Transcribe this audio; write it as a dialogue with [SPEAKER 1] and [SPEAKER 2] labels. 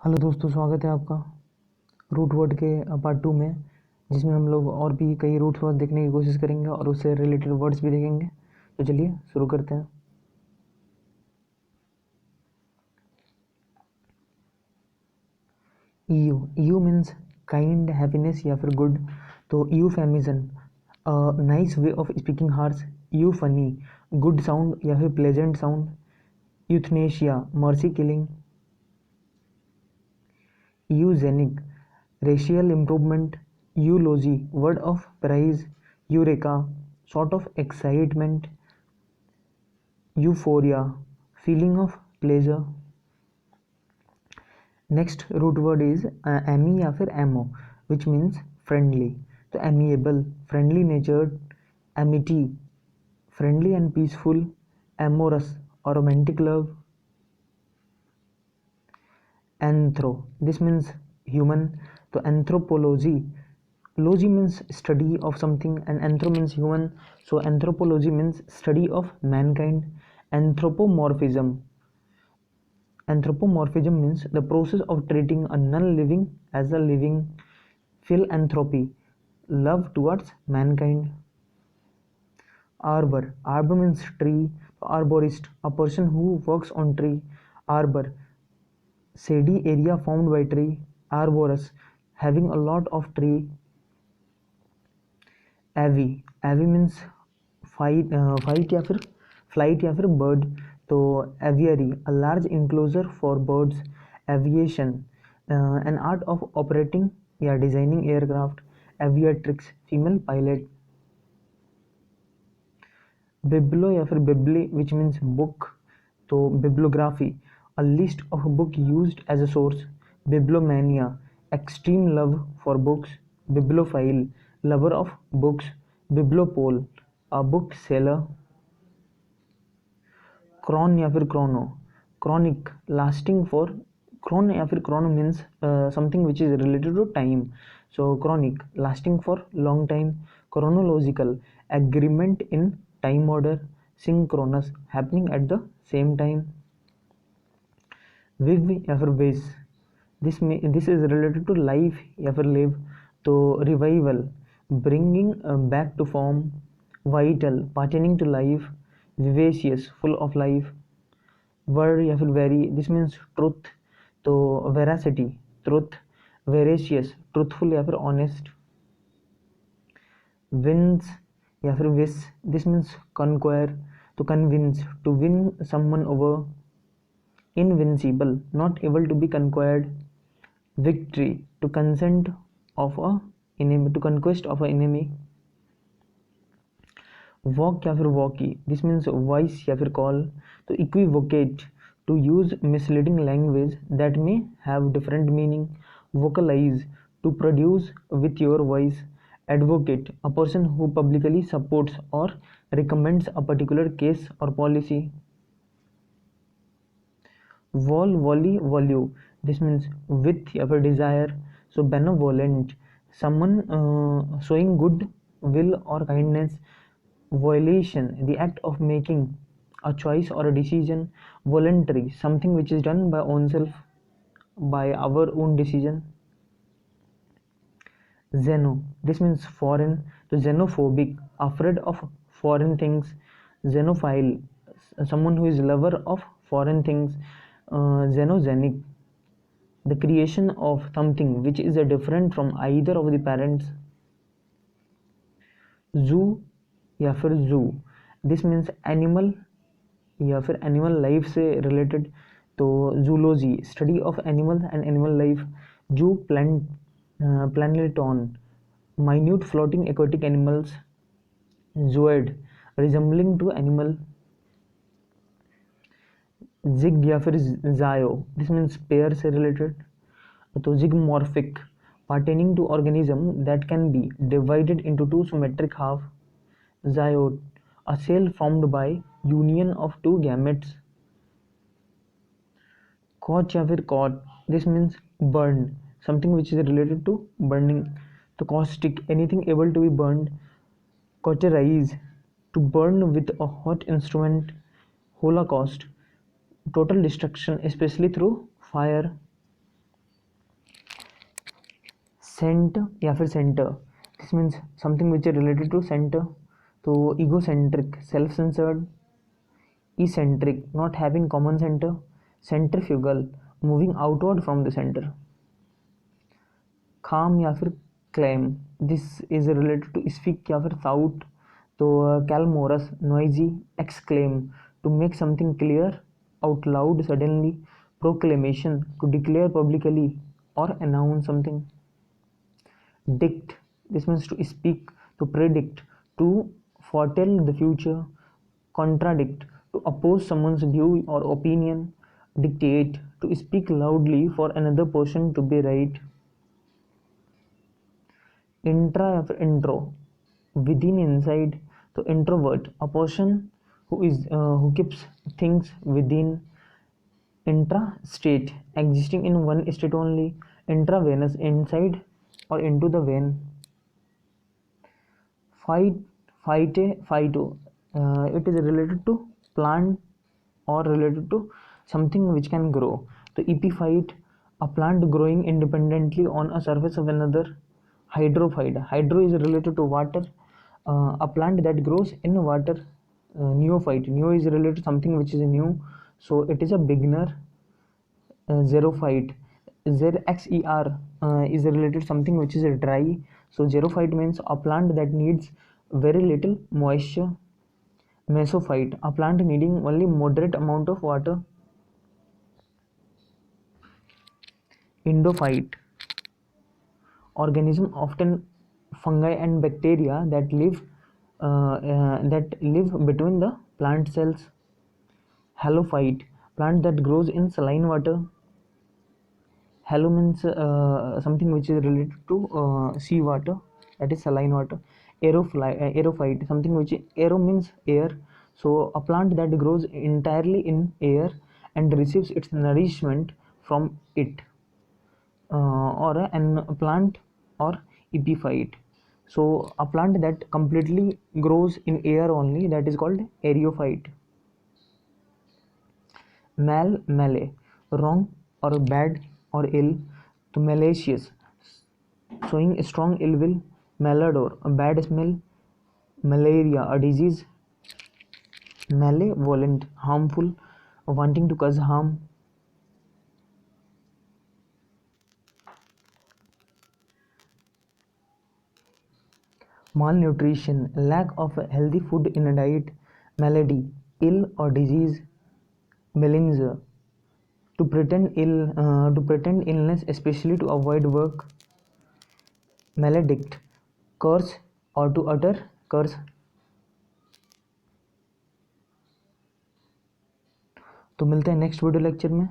[SPEAKER 1] Hello दोस्तों, स्वागत है आपका रूट वर्ड के पार्ट 2 में, जिसमें हम लोग और भी कई रूट वर्ड देखने की कोशिश करेंगे और उससे रिलेटेड वर्ड्स भी देखेंगे। तो चलिए शुरू करते हैं। ईयू मीन्स काइंड, हैप्पीनेस या फिर गुड। तो euphemism, nice way of speaking harsh. You funny, good sound या फिर pleasant sound. Euthanasia, mercy killing. Eugenic, racial improvement. Eulogy, word of praise. Eureka, sort of excitement. Euphoria, feeling of pleasure. Next root word is ami या फिर amo, which means friendly. तो amiable, friendly natured. Amity, friendly and peaceful. Amorous or romantic love. Anthro, this means human. तो anthropology, logy means study of something and anthro means human, so anthropology means study of mankind. Anthropomorphism, anthropomorphism means the process of treating a non-living as a living. Philanthropy, love towards mankind. Arbor, arbor means tree. Arborist, a person who works on tree. Arbor, shady area formed by tree. Arborous, having a lot of tree. Avi, avi means fight या फिर flight या फिर bird. तो aviary, a large enclosure for birds. Aviation, an art of operating या designing aircraft. Aviatrix, female pilot. Biblio या फिर bibli, which means book. तो bibliography, a list of book used as a source. Bibliomania, extreme love for books. Bibliophile, lover of books. Bibliopole, a book seller. Chron या फिर chrono, chronic, lasting for. Crohn या फिर chrono means something which is related to time, so chronic, lasting for long time. Chronological, agreement in time order. Synchronous, happening at the same time. Viv या फिर vis, this is related to life या फिर live. तो revival, bringing back to form. Vital, pertaining to life. Vivacious, full of life. Word या फिर veri, this means truth. तो veracity, truth. Veracious, truthful या फिर ऑनेस्ट। विंस या फिर विस, दिस मीन्स कॉन्क्वायर। तो convince, to win someone over. Invincible, not able to be conquered. Victory, to consent of a enemy, to conquest of an enemy. Walk या फिर walkie, this means voice या फिर call. तो equivocate, to use misleading language that may have different meaning. Vocalize, to produce with your voice. Advocate, a person who publicly supports or recommends a particular case or policy. Vol, voli, volu, this means with या फिर desire. So benevolent, someone showing good will or kindness. Violation, the act of making a choice or a decision. Voluntary, something which is done by oneself, by our own decision. Xeno, this means foreign. So xenophobic, afraid of foreign things. Xenophile, someone who is lover of foreign things. Xenogenic, the creation of something which is different from either of the parents. Zoo या फिर zoo, this means animal या फिर animal life से related. तो zoology, study of animals and animal life. Zoo plankton, minute floating aquatic animals. Zooid, resembling to animal. जिग या फिर जायो, दिस मीन्स पेयर से रिलेटेड. तो zygomorphic, pertaining to organism that can be divided into two symmetric half. Zygote, a cell formed by union of two gametes. Koch या फिर caught, this means burn, something which is related to burning. तो caustic, anything able to be burned. Cauterize, to burn with a hot instrument. Holocaust, total destruction especially through fire. Cent या फिर centre, this means something which is related to centre. तो egocentric, self centred. eccentric, not having common center. Centrifugal, moving outward from the center. calm या फिर claim, this is related to speak या फिर shout. तो clamorous, noisy. exclaim, to make something clear out loud suddenly. proclamation, to declare publicly or announce something. dict, this means to speak, to predict, to foretell the future. contradict, to oppose someone's view or opinion. dictate, to speak loudly for another person to be right. Intra या फिर intro, within, inside. तो introvert, a person who keeps things within. Intra state, existing in one state only. Intravenous, inside or into the vein. Phyto, it is related to plant or related to something which can grow. तो epiphyte, a plant growing independently on a surface of another. Hydrophyte, hydro is related to water, a plant that grows in water. Neophyte, neo is related to something which is new, so it is a beginner. Xerophyte, xer, is related to something which is dry, so xerophyte means a plant that needs very little moisture. Mesophyte, a plant needing only moderate amount of water. Endophyte, organism often fungi and bacteria that live between the plant cells. Halophyte, plant that grows in saline water. Halo means something which is related to sea water, that is saline water. Aerophyte, something which aero means air, so a plant that grows entirely in air and receives its nourishment from it. Or a plant or epiphyte, so a plant that completely grows in air only, that is called aerophyte. Male, wrong or bad or ill. To malicious, showing strong ill will. Malodor, a bad smell. Malaria, a disease. Malevolent, harmful, wanting to cause harm. Malnutrition, lack of healthy food in a diet. Malady, ill or disease. Malinger, to pretend illness, especially to avoid work. Maledict, curse or to utter curse. तो मिलते हैं next video lecture में.